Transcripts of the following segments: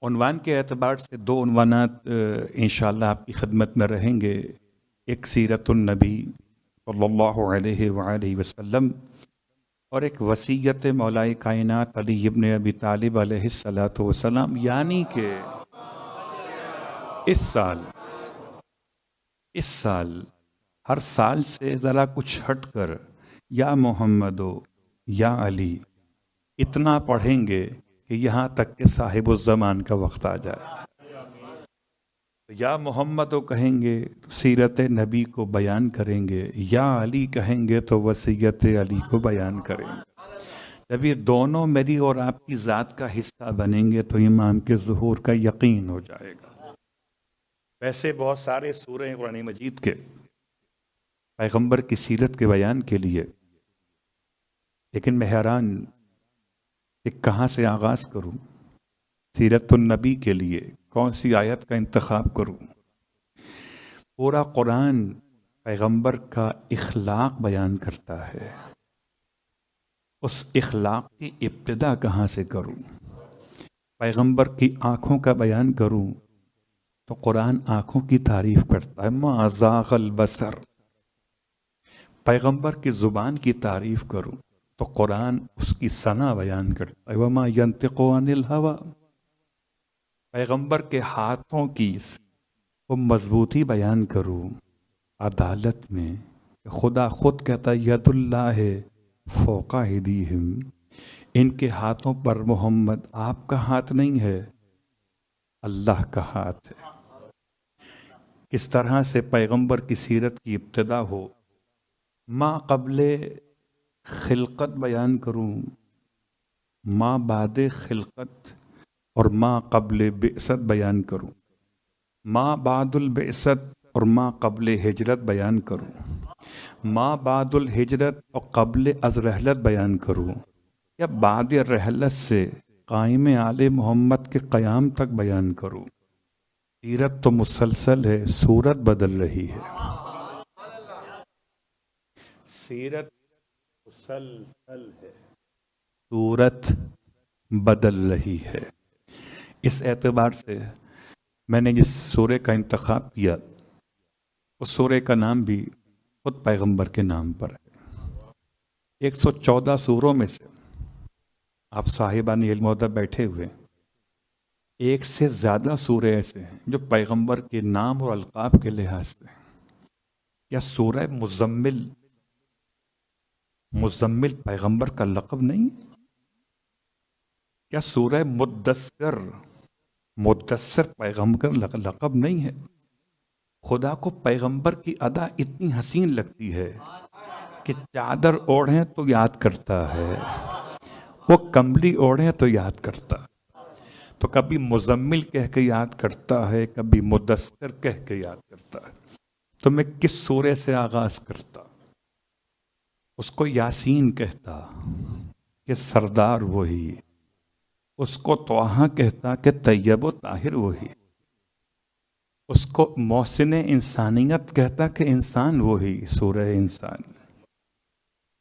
عنوان کے اعتبار سے دو عنوانات انشاءاللہ آپ کی خدمت میں رہیں گے. ایک سیرت النبی صلی اللہ علیہ وآلہ وسلم اور ایک وصیت مولائے کائنات علی ابن ابی طالب علیہ الصلاۃ والسلام. یعنی کہ اس سال ہر سال سے ذرا کچھ ہٹ کر یا محمدو یا علی اتنا پڑھیں گے کہ یہاں تک کہ صاحب الزمان کا وقت آ جائے. یا محمد کہیں گے سیرت نبی کو بیان کریں گے، یا علی کہیں گے تو وصیت علی کو بیان کریں گے. جب یہ دونوں میری اور آپ کی ذات کا حصہ بنیں گے تو امام کے ظہور کا یقین ہو جائے گا. ویسے بہت سارے سورہ ہیں قرآن مجید کے پیغمبر کی سیرت کے بیان کے لیے، لیکن میں حیران کہ کہاں سے آغاز کروں. سیرت النبی کے لیے کون سی آیت کا انتخاب کروں؟ پورا قرآن پیغمبر کا اخلاق بیان کرتا ہے. اس اخلاق کی ابتدا کہاں سے کروں؟ پیغمبر کی آنکھوں کا بیان کروں تو قرآن آنکھوں کی تعریف کرتا ہے، ما زاغ البصر. پیغمبر کی زبان کی تعریف کروں تو قرآن اس کی ثنا بیان کرتا ہے، وما ینطق عن الہوی. پیغمبر کے ہاتھوں کی وہ مضبوطی بیان کروں عدالت میں، خدا خود کہتا ہے ید اللہ فوق ایدیہم، ان کے ہاتھوں پر محمد آپ کا ہاتھ نہیں ہے، اللہ کا ہاتھ ہے. کس طرح سے پیغمبر کی سیرت کی ابتدا ہو، ما قبل خلقت بیان کروں، ما بعد خلقت اور ما قبل بعثت بیان کروں، ما بعد البعثت اور ما قبل ہجرت بیان کروں، ما بعد الہجرت اور قبل از رحلت بیان کروں، یا بعد رحلت سے قائم آل محمد کے قیام تک بیان کروں. سیرت تو مسلسل ہے، صورت بدل رہی ہے. سیرت مسلسل ہے، صورت بدل رہی ہے. اس اعتبار سے میں نے جس سورے کا انتخاب کیا اس سورے کا نام بھی خود پیغمبر کے نام پر ہے. 114 سوروں میں سے آپ صاحبان علم ادب بیٹھے ہوئے، ایک سے زیادہ سورے ایسے ہیں جو پیغمبر کے نام اور القاب کے لحاظ سے. یا سورہ مزمل پیغمبر کا لقب نہیں؟ کیا سورہ مدثر پیغمبر کا لقب نہیں ہے؟ خدا کو پیغمبر کی ادا اتنی حسین لگتی ہے کہ چادر اوڑھیں تو یاد کرتا ہے، وہ کمبلی اوڑھیں تو یاد کرتا ہے. تو کبھی مزمل کہہ کے یاد کرتا ہے، کبھی مدثر کہہ کے یاد کرتا ہے. تو میں کس سورے سے آغاز کرتا؟ اس کو یاسین کہتا کہ سردار وہی، اس کو طٰہٰ کہتا کہ طیب و طاہر وہی، اس کو محسن انسانیت کہتا کہ انسان وہی، سورہ انسان.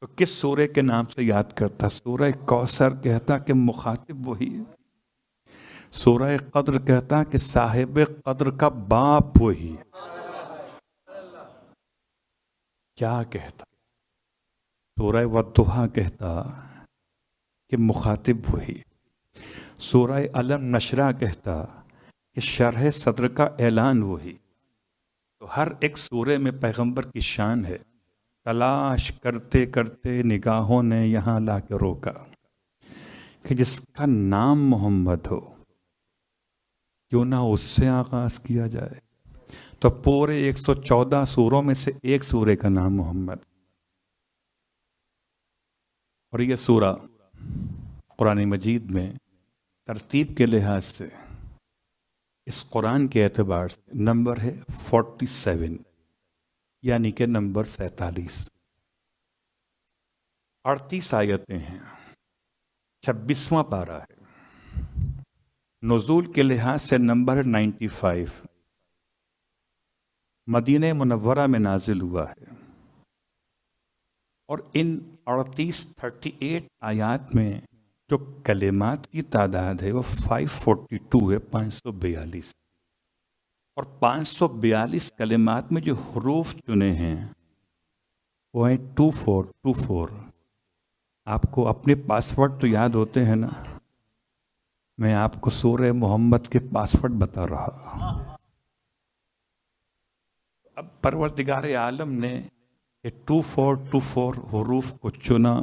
تو کس سورے کے نام سے یاد کرتا؟ سورہ کوثر کہتا کہ مخاطب وہی، سورہ قدر کہتا کہ صاحب قدر کا باپ وہی. کیا کہتا؟ سورہ والضحیٰ کہتا کہ مخاطب وہی، سورہ علم نشرہ کہتا کہ شرح صدر کا اعلان وہی. تو ہر ایک سورے میں پیغمبر کی شان ہے. تلاش کرتے کرتے نگاہوں نے یہاں لا کے روکا کہ جس کا نام محمد ہو کیوں نہ اس سے آغاز کیا جائے. تو پورے 114 سوروں میں سے ایک سورے کا نام محمد. اور یہ سورہ قرآن مجید میں ترتیب کے لحاظ سے اس قرآن کے اعتبار سے نمبر ہے 47، یعنی کہ نمبر 47. 38 آیتیں ہیں، 26واں پارہ ہے. نزول کے لحاظ سے نمبر ہے 95. مدینہ منورہ میں نازل ہوا ہے. اور ان 38 آیات میں جو کلمات کی تعداد ہے وہ 542 ہے، 542، اور 542 کلمات میں جو حروف چنے ہیں وہ ہیں 2424۔ آپ کو اپنے پاسورڈ تو یاد ہوتے ہیں نا، میں آپ کو سورہ محمد کے پاسورڈ بتا رہا۔ اب پروردگار عالم نے یہ 2424 حروف کو چنا،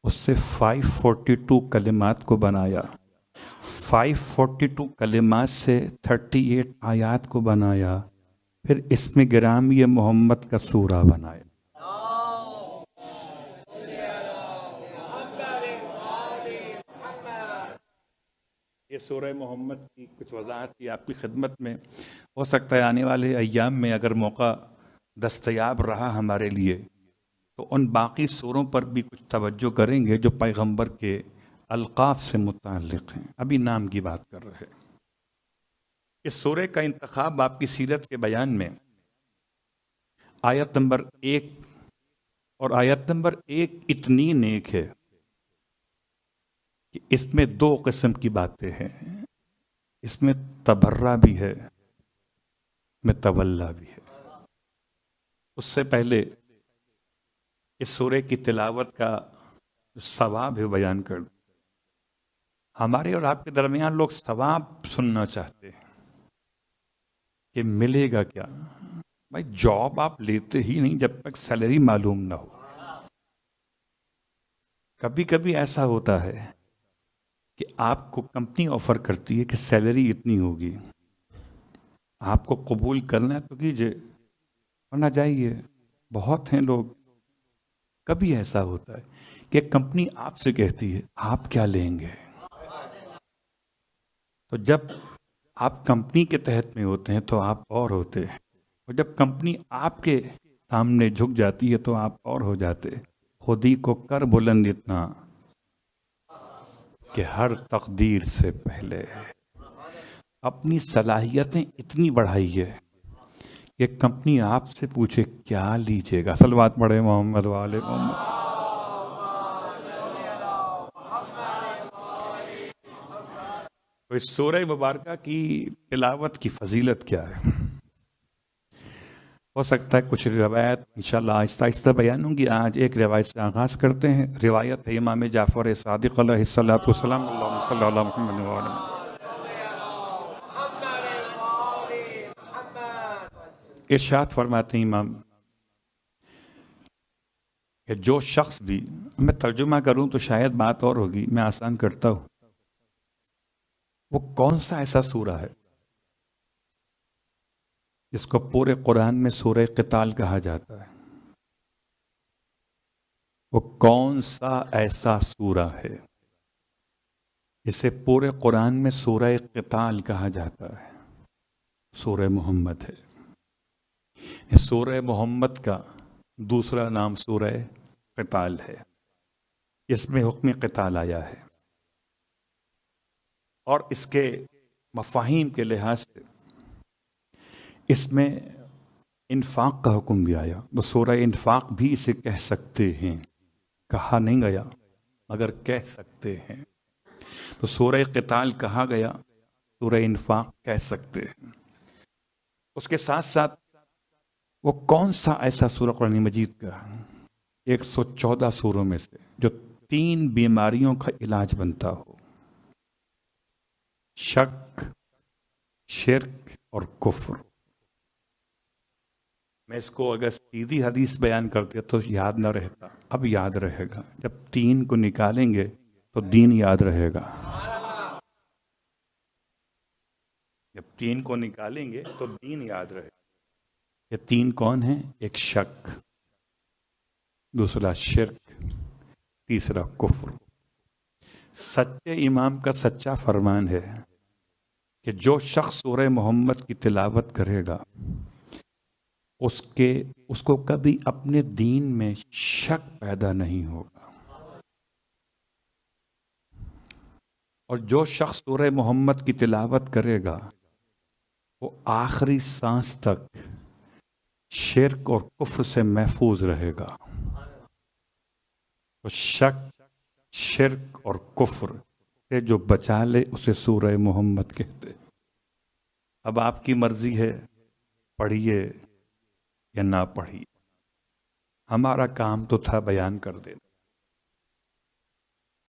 اس سے 542 کلمات کو بنایا، 542 کلمات سے 38 آیات کو بنایا، پھر اس میں گرامی محمد کا سورہ بنایا۔ یہ سورہ محمد کی کچھ وضاحت کی آپ کی خدمت میں، ہو سکتا ہے آنے والے ایام میں اگر موقع دستیاب رہا ہمارے لیے تو ان باقی سوروں پر بھی کچھ توجہ کریں گے جو پیغمبر کے القاب سے متعلق ہیں۔ ابھی نام کی بات کر رہے ہیں۔ اس سورہ کا انتخاب آپ کی سیرت کے بیان میں آیت نمبر 1 اور آیت نمبر 1 اتنی نیک ہے کہ اس میں 2 قسم کی باتیں ہیں، اس میں تبرہ بھی ہے، اس میں تولا بھی ہے۔ اس سے پہلے اس سورہ کی تلاوت کا ثواب ہے بیان کر دوں۔ ہمارے اور آپ کے درمیان لوگ ثواب سننا چاہتے ہیں کہ ملے گا کیا؟ بھائی جاب آپ لیتے ہی نہیں جب تک سیلری معلوم نہ ہو۔ کبھی کبھی ایسا ہوتا ہے کہ آپ کو کمپنی آفر کرتی ہے کہ سیلری اتنی ہوگی، آپ کو قبول کرنا ہے تو کیجئے ورنہ جائیے۔ بہت ہیں لوگ، کبھی ایسا ہوتا ہے کہ کمپنی آپ سے کہتی ہے آپ کیا لیں گے، تو جب آپ کمپنی کے تحت میں ہوتے ہیں تو آپ اور ہوتے ہیں، اور جب کمپنی آپ کے سامنے جھک جاتی ہے تو آپ اور ہو جاتے۔ خودی کو کر بلند اتنا کہ ہر تقدیر سے پہلے اپنی صلاحیتیں اتنی بڑھائیے کہ کمپنی آپ سے پوچھے کیا لیجیے گا۔ صلوات پڑھے محمد والے محمد۔ تو اس سورہ مبارکہ کی تلاوت کی فضیلت کیا ہے؟ ہو سکتا ہے کچھ روایت انشاءاللہ آہستہ آہستہ بیان ہوں گی۔ آج ایک روایت سے آغاز کرتے ہیں۔ روایت ہے امام جعفر صادق علیہ السلام، اللہم صلی اللہ محمد وعلی ارشاد فرماتے ہیں امام کہ جو شخص بھی، میں ترجمہ کروں تو شاید بات اور ہوگی، میں آسان کرتا ہوں۔ وہ کون سا ایسا سورہ ہے جس کو پورے قرآن میں سورہ قتال کہا جاتا ہے؟ وہ کون سا ایسا سورہ ہے جسے پورے قرآن میں سورہ قتال کہا جاتا ہے؟ سورہ محمد ہے۔ اس سورہ محمد کا دوسرا نام سورہ قتال ہے، اس میں حکم قتال آیا ہے، اور اس کے مفاہیم کے لحاظ سے اس میں انفاق کا حکم بھی آیا، تو سورہ انفاق بھی اسے کہہ سکتے ہیں، کہا نہیں گیا مگر کہہ سکتے ہیں۔ تو سورہ قتال کہا گیا، سورہ انفاق کہہ سکتے ہیں۔ اس کے ساتھ ساتھ وہ کون سا ایسا سورہ قرآن مجید کا 114 سوروں میں سے جو 3 بیماریوں کا علاج بنتا ہو؟ شک، شرک اور کفر۔ میں اس کو اگر سیدھی حدیث بیان کرتے تو یاد نہ رہتا، اب یاد رہے گا۔ جب 3 کو نکالیں گے تو دین یاد رہے گا۔ جب 3 کو نکالیں گے تو دین یاد رہے گا۔ یہ 3 کون ہیں؟ ایک شک، دوسرا شرک، تیسرا کفر۔ سچے امام کا سچا فرمان ہے کہ جو شخص سورہ محمد کی تلاوت کرے گا اس کو کبھی اپنے دین میں شک پیدا نہیں ہوگا، اور جو شخص سورہ محمد کی تلاوت کرے گا وہ آخری سانس تک شرک اور کفر سے محفوظ رہے گا۔ تو شک، شرک اور کفر سے جو بچا لے اسے سورہ محمد کہتے۔ اب آپ کی مرضی ہے، پڑھیے یا نہ پڑھیے، ہمارا کام تو تھا بیان کر دینا۔